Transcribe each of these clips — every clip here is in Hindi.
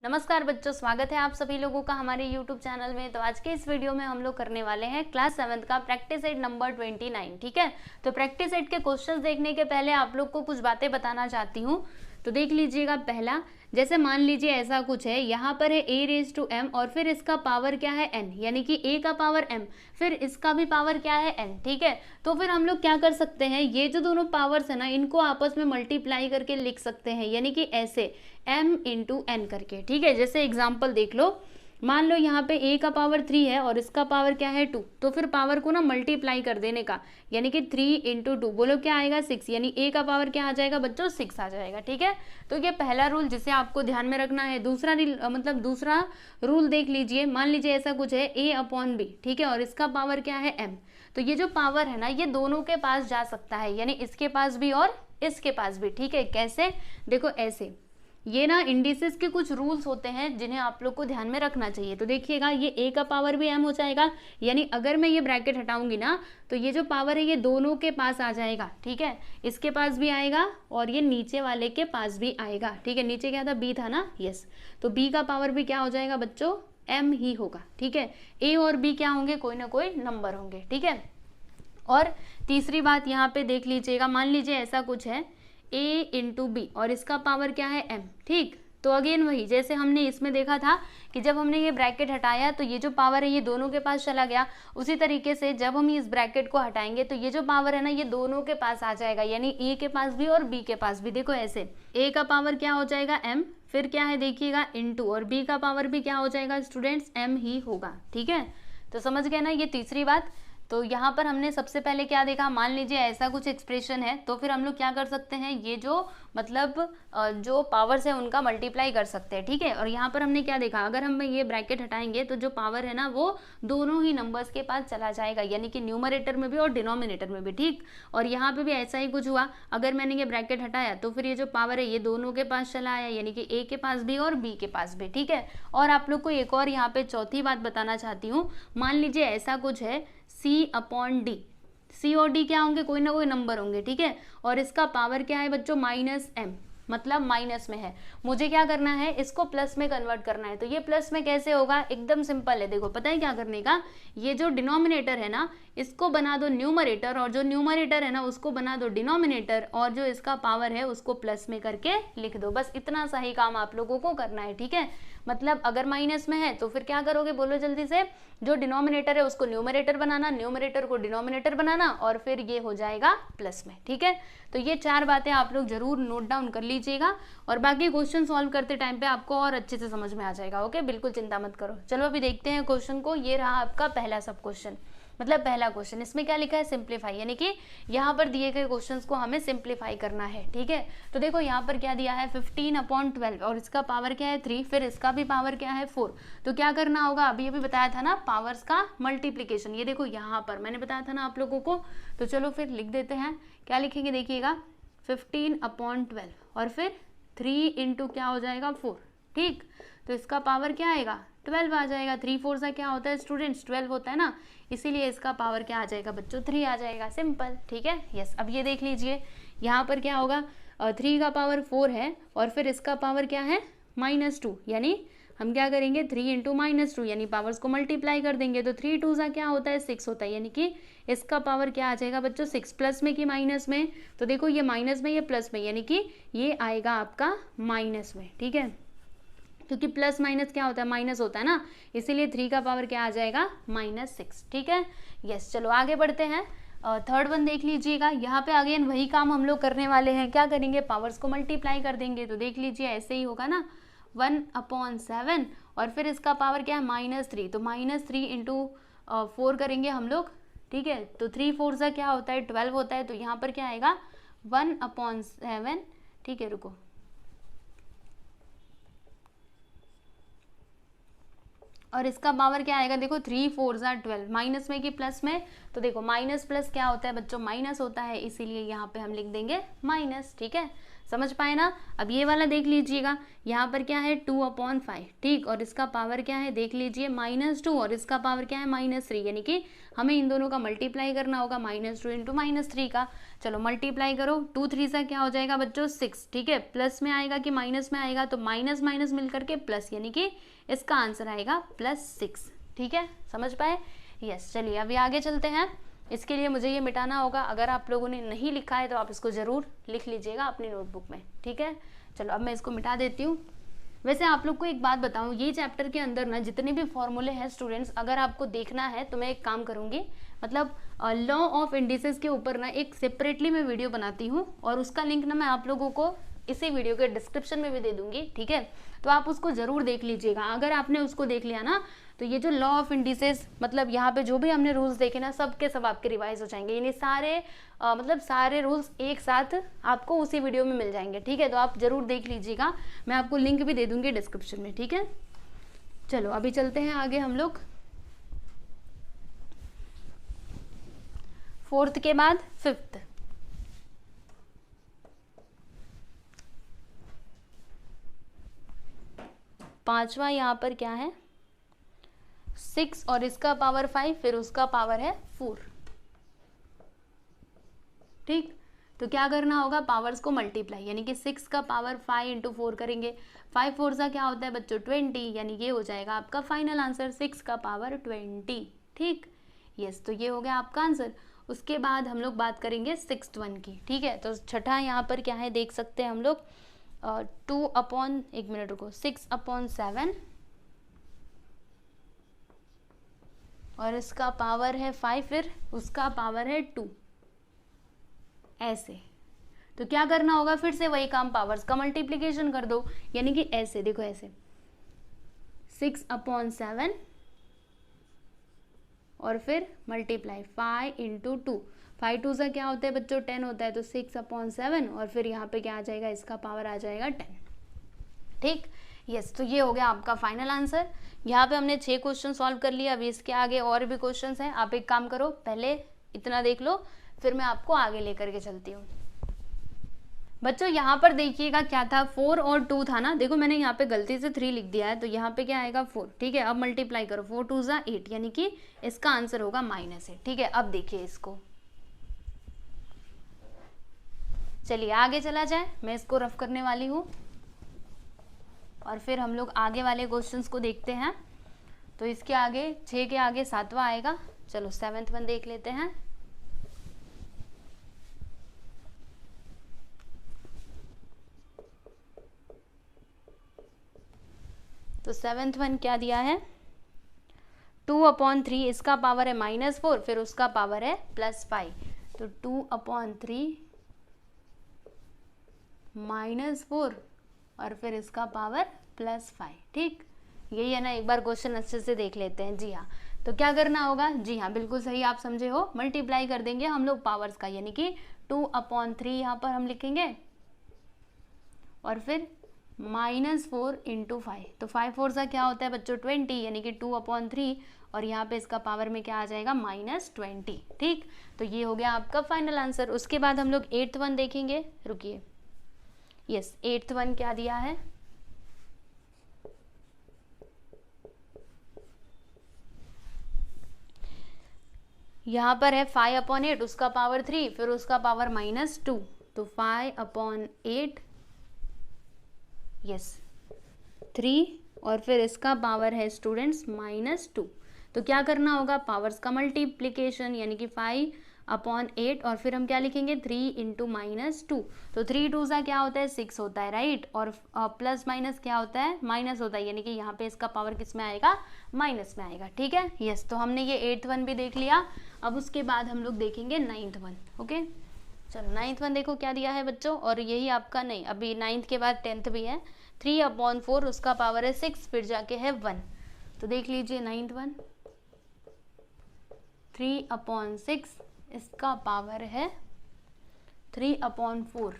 नमस्कार बच्चों, स्वागत है आप सभी लोगों का हमारे YouTube चैनल में। तो आज के इस वीडियो में हम लोग करने वाले हैं क्लास 7 का प्रैक्टिस सेट नंबर 29। ठीक है, तो प्रैक्टिस सेट के क्वेश्चंस देखने के पहले आप लोग को कुछ बातें बताना चाहती हूँ। तो देख लीजिएगा, पहला जैसे मान लीजिए ऐसा कुछ है, यहाँ पर है a रेज टू m और फिर इसका पावर क्या है n, यानी कि a का पावर m, फिर इसका भी पावर क्या है n। ठीक है, तो फिर हम लोग क्या कर सकते हैं, ये जो दोनों पावर्स है ना, इनको आपस में मल्टीप्लाई करके लिख सकते हैं, यानी कि ऐसे m इंटू n करके। ठीक है, जैसे एग्जाम्पल देख लो, मान लो यहाँ पे a का पावर 3 है और इसका पावर क्या है 2, तो फिर पावर को ना मल्टीप्लाई कर देने का, यानी कि 3 इंटू 2 बोलो क्या आएगा 6, यानी a का पावर क्या आ जाएगा बच्चों 6 आ जाएगा। ठीक है, तो ये पहला रूल जिसे आपको ध्यान में रखना है। दूसरा रूल देख लीजिए, मान लीजिए ऐसा कुछ है a अपॉन b, ठीक है, और इसका पावर क्या है m, तो ये जो पावर है ना ये दोनों के पास जा सकता है, यानी इसके पास भी और इसके पास भी। ठीक है, कैसे, देखो ऐसे, ये ना इंडिसेस के कुछ रूल्स होते हैं जिन्हें आप लोग को ध्यान में रखना चाहिए। तो देखिएगा, ये a का पावर भी m हो जाएगा, यानी अगर मैं ये ब्रैकेट हटाऊंगी ना तो ये जो पावर है ये दोनों के पास आ जाएगा। ठीक है, इसके पास भी आएगा और ये नीचे वाले के पास भी आएगा। ठीक है, नीचे क्या था b था ना, यस, तो b का पावर भी क्या हो जाएगा बच्चों m ही होगा। ठीक है, a और b क्या होंगे, कोई ना कोई नंबर होंगे। ठीक है, और तीसरी बात यहाँ पे देख लीजिएगा, मान लीजिए ऐसा कुछ है a इंटू बी और इसका पावर क्या है m। ठीक, तो अगेन वही जैसे हमने इसमें देखा था कि जब हमने ये ब्रैकेट हटाया तो ये जो पावर है ये दोनों के पास चला गया, उसी तरीके से जब हम इस ब्रैकेट को हटाएंगे तो ये जो पावर है ना ये दोनों के पास आ जाएगा, यानी a के पास भी और b के पास भी। देखो ऐसे, a का पावर क्या हो जाएगा m, फिर क्या है देखिएगा इंटू, और b का पावर भी क्या हो जाएगा स्टूडेंट्स m ही होगा। ठीक है, तो समझ गए ना ये तीसरी बात। तो यहाँ पर हमने सबसे पहले क्या देखा, मान लीजिए ऐसा कुछ एक्सप्रेशन है तो फिर हम लोग क्या कर सकते हैं, ये जो जो पावर्स है उनका मल्टीप्लाई कर सकते हैं। ठीक है, और यहाँ पर हमने क्या देखा, अगर हम ये ब्रैकेट हटाएंगे तो जो पावर है ना वो दोनों ही नंबर्स के पास चला जाएगा, यानी कि न्यूमरेटर में भी और डिनोमिनेटर में भी। ठीक, और यहाँ पे भी ऐसा ही कुछ हुआ, अगर मैंने ये ब्रैकेट हटाया तो फिर ये जो पावर है ये दोनों के पास चला आया, यानी कि a के पास भी और b के पास भी। ठीक है, और आप लोग को एक और यहाँ पे चौथी बात बताना चाहती हूँ, मान लीजिए ऐसा कुछ है c अपॉन डी, c और d क्या होंगे, कोई ना कोई नंबर होंगे। ठीक है, और इसका पावर क्या है बच्चों माइनस m, मतलब माइनस में है, मुझे क्या करना है इसको प्लस में कन्वर्ट करना है। तो ये प्लस में कैसे होगा, एकदम सिंपल है, देखो पता है क्या करने का, ये जो डिनोमिनेटर है ना इसको बना दो न्यूमरेटर, और जो न्यूमरेटर है ना उसको बना दो डिनोमिनेटर, और जो इसका पावर है उसको प्लस में करके लिख दो। बस इतना सा ही काम आप लोगों को करना है। ठीक है, मतलब अगर माइनस में है तो फिर क्या करोगे, बोलो जल्दी से, जो डिनोमिनेटर है उसको न्यूमरेटर बनाना, न्यूमरेटर को डिनोमिनेटर बनाना, और फिर ये हो जाएगा प्लस में। ठीक है, तो ये चार बातें आप लोग जरूर नोट डाउन कर लीजिएगा, और बाकी क्वेश्चन सॉल्व करते टाइम पे आपको और अच्छे से समझ में आ जाएगा। ओके, बिल्कुल चिंता मत करो। चलो अभी देखते हैं क्वेश्चन को। ये रहा आपका पहला सब क्वेश्चन, मतलब पहला क्वेश्चन। इसमें क्या लिखा है, सिंप्लीफाई, यानी कि यहाँ पर दिए गए क्वेश्चंस को हमें सिंप्लीफाई करना है। ठीक है, तो देखो यहाँ पर क्या दिया है 15 अपॉन 12 और इसका पावर क्या है 3, फिर इसका भी पावर क्या है 4। तो क्या करना होगा, अभी अभी बताया था ना पावर्स का मल्टीप्लीकेशन, ये देखो यहाँ पर मैंने बताया था ना आप लोगों को। तो चलो फिर लिख देते हैं, क्या लिखेंगे देखिएगा 15 अपॉन 12 और फिर 3 इंटू क्या हो जाएगा 4। ठीक, तो इसका पावर क्या आएगा 12 आ जाएगा। 3 4 सा क्या होता है स्टूडेंट्स 12 होता है ना, इसीलिए इसका पावर क्या आ जाएगा बच्चों 3 आ जाएगा, सिंपल। ठीक है, यस। अब ये देख लीजिए यहाँ पर क्या होगा, 3 का पावर 4 है और फिर इसका पावर क्या है -2, यानी हम क्या करेंगे 3 इंटू -2, यानी पावर्स को मल्टीप्लाई कर देंगे। तो 3 2 सा क्या होता है 6 होता है, यानी कि इसका पावर क्या आ जाएगा बच्चों 6, प्लस में कि माइनस में, तो देखो ये माइनस में ये प्लस में, यानी कि ये आएगा आपका माइनस में। ठीक है, क्योंकि प्लस माइनस क्या होता है माइनस होता है ना, इसीलिए 3 का पावर क्या आ जाएगा -6। ठीक है, यस। चलो आगे बढ़ते हैं, थर्ड वन देख लीजिएगा। यहाँ पे अगेन वही काम हम लोग करने वाले हैं, क्या करेंगे पावर्स को मल्टीप्लाई कर देंगे। तो देख लीजिए ऐसे ही होगा ना, 1 अपॉन 7 और फिर इसका पावर क्या है -3, तो -3 इंटू 4 करेंगे हम लोग। ठीक है, तो 3 4 सा क्या होता है 12 होता है, तो यहाँ पर क्या आएगा 1 अपॉन 7। ठीक है, रुको, और इसका पावर क्या आएगा, देखो 3 4 सा 12, माइनस में कि प्लस में, तो देखो माइनस प्लस क्या होता है बच्चों माइनस होता है, इसीलिए यहाँ पे हम लिख देंगे माइनस। ठीक है, समझ पाए ना। अब ये वाला देख लीजिएगा, यहाँ पर क्या है 2/5, ठीक, और इसका पावर क्या है देख लीजिए -2, और इसका पावर क्या है -3, यानी कि हमें इन दोनों का मल्टीप्लाई करना होगा, -2 इंटू -3 का। चलो मल्टीप्लाई करो, 2 3 सा क्या हो जाएगा बच्चों 6, ठीक है, प्लस में आएगा कि माइनस में आएगा, तो माइनस माइनस मिल करके प्लस, यानी कि इसका आंसर आएगा +6, ठीक है, समझ पाए। यस, चलिए अभी आगे चलते हैं। इसके लिए मुझे ये मिटाना होगा, अगर आप लोगों ने नहीं लिखा है तो आप इसको ज़रूर लिख लीजिएगा अपनी नोटबुक में, ठीक है। चलो अब मैं इसको मिटा देती हूँ। वैसे आप लोग को एक बात बताऊँ, ये चैप्टर के अंदर ना जितने भी फॉर्मूले हैं स्टूडेंट्स, अगर आपको देखना है तो मैं एक काम करूँगी, मतलब लॉ ऑफ इंडिसेस के ऊपर ना एक सेपरेटली मैं वीडियो बनाती हूँ, और उसका लिंक ना मैं आप लोगों को इसी वीडियो के डिस्क्रिप्शन में भी दे दूंगी, ठीक है। तो आप उसको ज़रूर देख लीजिएगा। अगर आपने उसको देख लिया ना, तो ये जो लॉ ऑफ इंडिसेस, मतलब यहाँ पे जो भी हमने रूल्स देखे ना, सब के सब आपके रिवाइज हो जाएंगे, यानी सारे मतलब सारे रूल्स एक साथ आपको उसी वीडियो में मिल जाएंगे, ठीक है। तो आप ज़रूर देख लीजिएगा, मैं आपको लिंक भी दे दूंगी डिस्क्रिप्शन में, ठीक है। चलो अभी चलते हैं आगे हम लोग। 4th के बाद 5th, 5वां यहाँ पर क्या है 6, और इसका पावर 5, फिर उसका पावर है 4, ठीक। तो क्या करना होगा, पावर्स को मल्टीप्लाई, यानी कि 6 का पावर 5 इंटू 4 करेंगे, 5 4 सा क्या होता है बच्चों 20, यानी ये हो जाएगा आपका फाइनल आंसर 6 का पावर 20, ठीक। यस, तो ये हो गया आपका आंसर। उसके बाद हम लोग बात करेंगे 6th वन की, ठीक है। तो छठा यहाँ पर क्या है देख सकते हैं हम लोग, 6/7, और इसका पावर है 5, फिर उसका पावर है 2, ऐसे। तो क्या करना होगा, फिर से वही काम, पावर्स का मल्टीप्लिकेशन कर दो, यानी कि ऐसे देखो, ऐसे 6/7 और फिर मल्टीप्लाई 5 इंटू 2, 5 2 सा क्या होता है बच्चों 10 होता है, तो 6/7, और फिर यहाँ पे क्या आ जाएगा, इसका पावर आ जाएगा 10, ठीक। यस, तो ये हो गया आपका फाइनल आंसर। यहाँ पे हमने 6 क्वेश्चन सॉल्व कर लिया। अभी इसके आगे और भी क्वेश्चंस हैं, आप एक काम करो, पहले इतना देख लो, फिर मैं आपको आगे लेकर के चलती हूँ। बच्चों यहाँ पर देखिएगा क्या था, 4 और 2 था ना, देखो मैंने यहाँ पे गलती से 3 लिख दिया है, तो यहाँ पे क्या आएगा 4, ठीक है। अब मल्टीप्लाई करो, 4 2 ज़ा 8, यानी कि इसका आंसर होगा -8, ठीक है। अब देखिए इसको, चलिए आगे चला जाए, मैं इसको रफ करने वाली हूँ, और फिर हम लोग आगे वाले क्वेश्चंस को देखते हैं। तो इसके आगे 6 के आगे 7वां आएगा। चलो 7th वन देख लेते हैं। तो 7th वन क्या दिया है, 2/3, इसका पावर है -4, फिर उसका पावर है +5, तो 2/3 -4 और फिर इसका पावर +5, ठीक। यही है ना, एक बार क्वेश्चन अच्छे से देख लेते हैं। जी हाँ, तो क्या करना होगा, जी हाँ बिल्कुल सही आप समझे हो, मल्टीप्लाई कर देंगे हम लोग पावर्स का, यानी कि 2/3 यहाँ पर हम लिखेंगे, और फिर -4 इंटू 5, तो 5 4 सा क्या होता है बच्चों 20, यानी कि 2/3, और यहाँ पे इसका पावर में क्या आ जाएगा -20, ठीक। तो ये हो गया आपका फाइनल आंसर। उसके बाद हम लोग 8th वन देखेंगे, रुकिए, यस 8th वन क्या दिया है, यहाँ पर है 5/8, उसका पावर 3, फिर उसका पावर -2, तो 5/8, यस 3, और फिर इसका पावर है स्टूडेंट्स -2। तो क्या करना होगा, पावर्स का मल्टीप्लिकेशन, यानी कि 5/8, और फिर हम क्या लिखेंगे 3 इंटू -2, तो 3 2 सा क्या होता है 6 होता है, राइट, और प्लस माइनस क्या होता है माइनस होता है, यानी कि यहाँ पे इसका पावर किस में आएगा, माइनस में आएगा, ठीक है। यस, तो हमने ये 8th वन भी देख लिया। अब उसके बाद हम लोग देखेंगे 9th वन, ओके। चलो 9th वन देखो क्या दिया है बच्चों, और यही आपका नहीं, अभी 9th के बाद 10th भी है। 3/4, उसका पावर है 6, फिर जाके है 1, तो देख लीजिए 9th वन 3/6, इसका पावर है 3/4,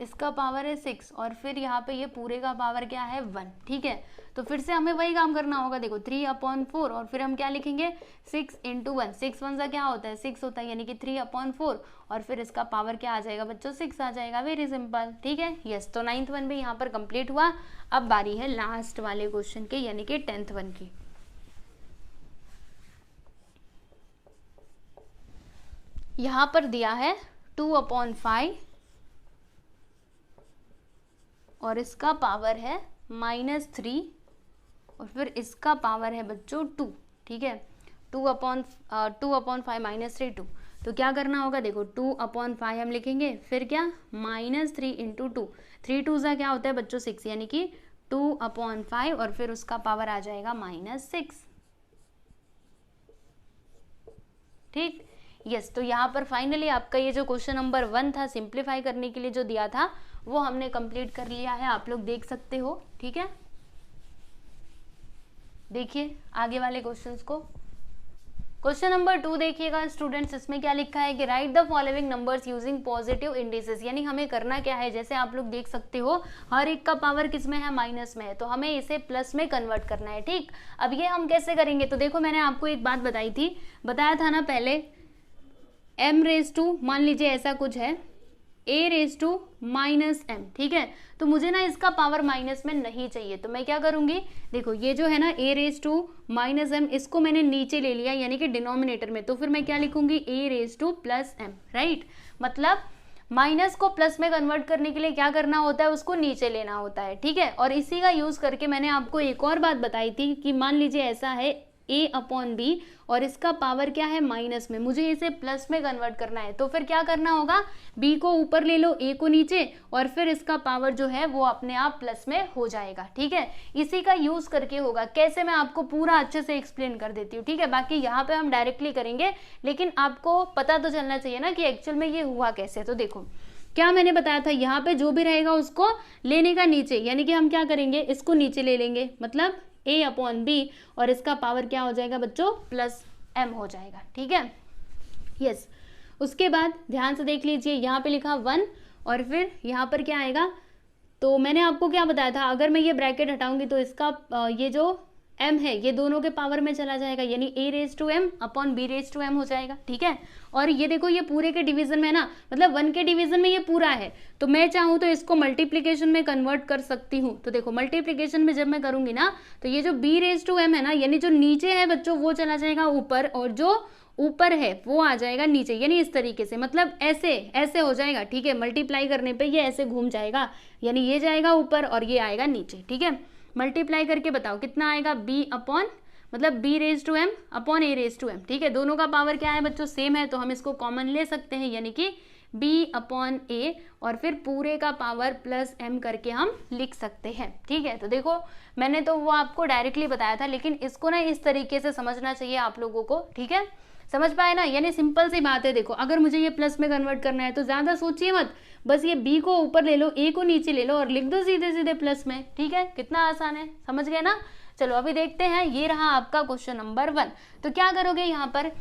इसका पावर है 6 और फिर यहाँ पे ये पूरे का पावर क्या है 1, ठीक है। तो फिर से हमें वही काम करना होगा, देखो 3/4 और फिर हम क्या लिखेंगे 6 × 1, 6 1 क्या होता है 6 होता है, यानी कि 3/4 और फिर इसका पावर क्या आ जाएगा बच्चों 6 आ जाएगा, वेरी सिंपल, ठीक है। यस, तो 9th वन भी यहाँ पर कंप्लीट हुआ। अब बारी है लास्ट वाले क्वेश्चन के यानी कि 10th वन की। यहाँ पर दिया है 2/5 और इसका पावर है -3 और फिर इसका पावर है बच्चों 2, ठीक है। 2/5 -3 2, तो क्या करना होगा, देखो 2/5 हम लिखेंगे, फिर क्या -3 × 2, 3 2 क्या होता है बच्चों 6, यानी कि 2/5 और फिर उसका पावर आ जाएगा -6, ठीक। यस, तो यहाँ पर फाइनली आपका ये जो क्वेश्चन नंबर 1 था सिंप्लीफाई करने के लिए जो दिया था वो हमने कंप्लीट कर लिया है, आप लोग देख सकते हो, ठीक है। देखिए आगे वाले क्वेश्चंस को। क्वेश्चन नंबर 2 देखिएगा स्टूडेंट्स, इसमें क्या लिखा है कि right the following numbers using positive indices, यानी हमें करना क्या है, जैसे आप लोग देख सकते हो हर एक का पावर किस में है माइनस में है, तो हमें इसे प्लस में कन्वर्ट करना है, ठीक। अब ये हम कैसे करेंगे, तो देखो मैंने आपको एक बात बताया था ना पहले, m⁻, मान लीजिए ऐसा कुछ है a⁻−m, ठीक है। तो मुझे ना इसका पावर माइनस में नहीं चाहिए, तो मैं क्या करूंगी, देखो ये जो है ना a⁻−m, इसको मैंने नीचे ले लिया यानी कि डिनोमिनेटर में, तो फिर मैं क्या लिखूंगी a⁻+m, राइट। मतलब माइनस को प्लस में कन्वर्ट करने के लिए क्या करना होता है, उसको नीचे लेना होता है, ठीक है। और इसी का यूज करके मैंने आपको एक और बात बताई थी कि मान लीजिए ऐसा है a/b और इसका पावर क्या है माइनस में, मुझे इसे प्लस में कन्वर्ट करना है, तो फिर क्या करना होगा, b को ऊपर ले लो, a को नीचे, और फिर इसका पावर जो है वो अपने आप प्लस में हो जाएगा, ठीक है। इसी का यूज करके होगा, कैसे मैं आपको पूरा अच्छे से एक्सप्लेन कर देती हूँ, ठीक है। बाकी यहाँ पे हम डायरेक्टली करेंगे, लेकिन आपको पता तो चलना चाहिए ना कि एक्चुअल में ये हुआ कैसे। तो देखो क्या मैंने बताया था, यहाँ पे जो भी रहेगा उसको लेने का नीचे, यानी कि हम क्या करेंगे, इसको नीचे ले लेंगे, मतलब a/b और इसका पावर क्या हो जाएगा बच्चों +m हो जाएगा, ठीक है। यस, उसके बाद ध्यान से देख लीजिए, यहाँ पे लिखा 1 और फिर यहाँ पर क्या आएगा, तो मैंने आपको क्या बताया था, अगर मैं ये ब्रैकेट हटाऊंगी तो इसका ये जो m है ये दोनों के पावर में चला जाएगा, यानी a⁻m/b⁻m हो जाएगा, ठीक है। और ये देखो ये पूरे के डिवीजन में है ना, मतलब 1 के डिवीजन में ये पूरा है, तो मैं चाहूँ तो इसको मल्टीप्लिकेशन में कन्वर्ट कर सकती हूँ। तो देखो मल्टीप्लिकेशन में जब मैं करूंगी ना, तो ये जो b⁻m है ना, यानी जो नीचे है बच्चों वो चला जाएगा ऊपर और जो ऊपर है वो आ जाएगा नीचे, यानी इस तरीके से, मतलब ऐसे ऐसे हो जाएगा, ठीक है। मल्टीप्लाई करने पे ये ऐसे घूम जाएगा, यानी ये जाएगा ऊपर और ये आएगा नीचे, ठीक है। मल्टीप्लाई करके बताओ कितना आएगा, मतलब b⁻m/a⁻m, ठीक है। दोनों का पावर क्या है बच्चों सेम है, तो हम इसको कॉमन ले सकते हैं, यानी कि b/a और फिर पूरे का पावर +m करके हम लिख सकते हैं, ठीक है। तो देखो मैंने तो वो आपको डायरेक्टली बताया था, लेकिन इसको ना इस तरीके से समझना चाहिए आप लोगों को, ठीक है। समझ पाए ना, यानी सिंपल सी बात है। देखो अगर मुझे ये प्लस में कन्वर्ट करना है तो ज्यादा सोचिए मत, बस ये b को ऊपर ले लो, a को नीचे ले लो और लिख दो सीधे सीधे प्लस में, ठीक है। कितना आसान है, समझ गए ना। चलो अभी देखते हैं, ये रहा आपका क्वेश्चन नंबर 1। तो क्या करोगे यहाँ पर,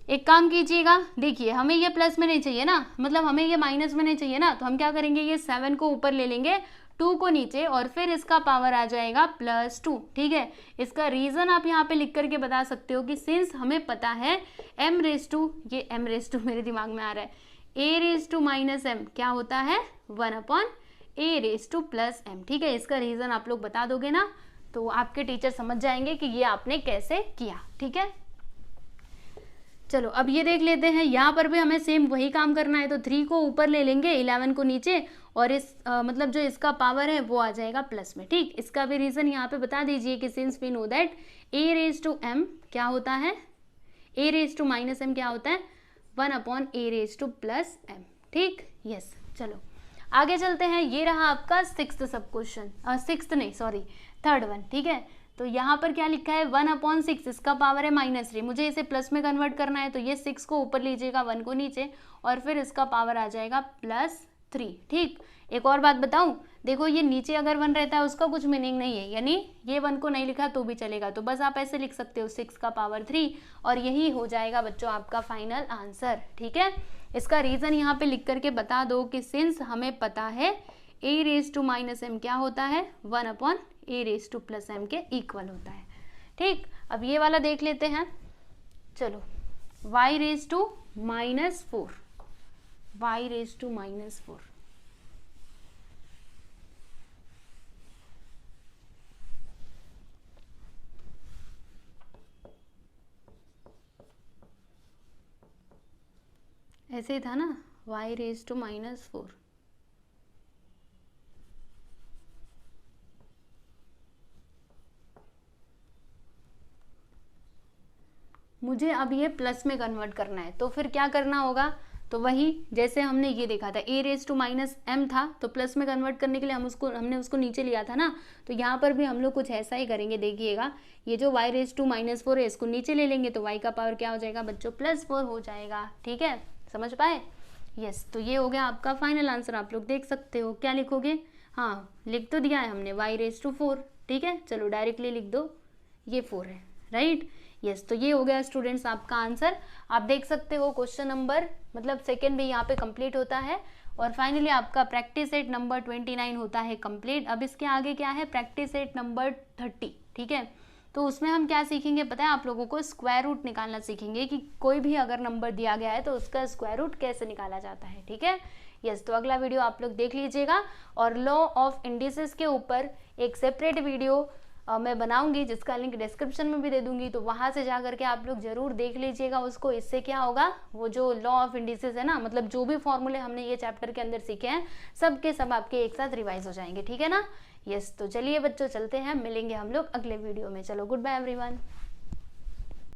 एक काम कीजिएगा, देखिए हमें ये प्लस में नहीं चाहिए ना, मतलब हमें ये माइनस में नहीं चाहिए ना, तो हम क्या करेंगे, ये 7 को ऊपर ले लेंगे, 2 को नीचे और फिर इसका पावर आ जाएगा +2, ठीक है। इसका रीजन आप यहाँ पे लिख करके बता सकते हो कि सिंस हमें पता है m⁻, मेरे दिमाग में आ रहा है, a⁻−m क्या होता है 1/a⁻+m, ठीक है। इसका रीजन आप लोग बता दोगे ना, तो आपके टीचर समझ जाएंगे कि ये आपने कैसे किया, ठीक है। चलो अब ये देख लेते हैं, यहाँ पर भी हमें सेम वही काम करना है, तो 3 को ऊपर ले लेंगे, 11 को नीचे और इस मतलब जो इसका पावर है वो आ जाएगा प्लस में, ठीक। इसका भी रीजन यहाँ पे बता दीजिए कि since we know that a⁻m क्या होता है, a⁻−m क्या होता है 1/a⁻+m, ठीक। यस, चलो आगे चलते हैं। ये रहा आपका 6th सब क्वेश्चन, 3rd वन, ठीक है। तो यहाँ पर क्या लिखा है 1/6, इसका पावर है -3, मुझे इसे प्लस में कन्वर्ट करना है, तो ये 6 को ऊपर लीजिएगा, 1 को नीचे और फिर इसका पावर आ जाएगा +3, ठीक। एक और बात बताऊं, देखो ये नीचे अगर 1 रहता है उसका कुछ मीनिंग नहीं है, यानी ये 1 को नहीं लिखा तो भी चलेगा, तो बस आप ऐसे लिख सकते हो 6 का पावर 3 और यही हो जाएगा बच्चों आपका फाइनल आंसर, ठीक है। इसका रीजन यहाँ पे लिख करके बता दो कि सिंस हमें पता है ए रेज टू माइनस एम क्या होता है, 1 अपॉन ए रेज टू प्लस एम के इक्वल होता है। ठीक, अब ये वाला देख लेते हैं। चलो, y raise to -4, y raise to -4, ऐसे ही था ना, y रेज टू -4। मुझे अब ये प्लस में कन्वर्ट करना है, तो फिर क्या करना होगा, तो वही जैसे हमने ये देखा था ए रेज टू -m था, तो प्लस में कन्वर्ट करने के लिए हमने उसको नीचे लिया था ना, तो यहाँ पर भी हम लोग कुछ ऐसा ही करेंगे। देखिएगा, ये जो y रेज टू -4 है इसको नीचे ले लेंगे, तो y का पावर क्या हो जाएगा बच्चों, +4 हो जाएगा। ठीक है, समझ पाए? यस, तो ये हो गया आपका फाइनल आंसर। आप लोग देख सकते हो, क्या लिखोगे, हाँ लिख तो दिया है हमने y रेज टू 4। ठीक है, चलो डायरेक्टली लिख दो, ये 4 है, राइट। यस, तो ये हो गया स्टूडेंट्स आपका आंसर। आप देख सकते हो क्वेश्चन नंबर मतलब सेकंड भी यहाँ पे कंप्लीट होता है, और फाइनली आपका प्रैक्टिस सेट नंबर 29 होता है कंप्लीट। अब इसके आगे क्या है, प्रैक्टिस सेट नंबर 30। ठीक है, तो उसमें हम क्या सीखेंगे पता है आप लोगों को, स्क्वायर रूट निकालना सीखेंगे कि कोई भी अगर नंबर दिया गया है तो उसका स्क्वायर रूट कैसे निकाला जाता है। ठीक है, यस, तो अगला वीडियो आप लोग देख लीजिएगा, और लॉ ऑफ इंडिसेस के ऊपर एक सेपरेट वीडियो मैं बनाऊंगी, जिसका लिंक डिस्क्रिप्शन में भी दे दूंगी, तो वहां से जा करके आप लोग जरूर देख लीजिएगा उसको। इससे क्या होगा, वो जो लॉ ऑफ इंडिसेस है ना, मतलब जो भी फॉर्मूले हमने ये चैप्टर के अंदर सीखे हैं सब के सब आपके एक साथ रिवाइज हो जाएंगे। ठीक है ना, यस, तो चलिए बच्चों चलते हैं, मिलेंगे हम लोग अगले वीडियो में। चलो, गुड बाय एवरीवन।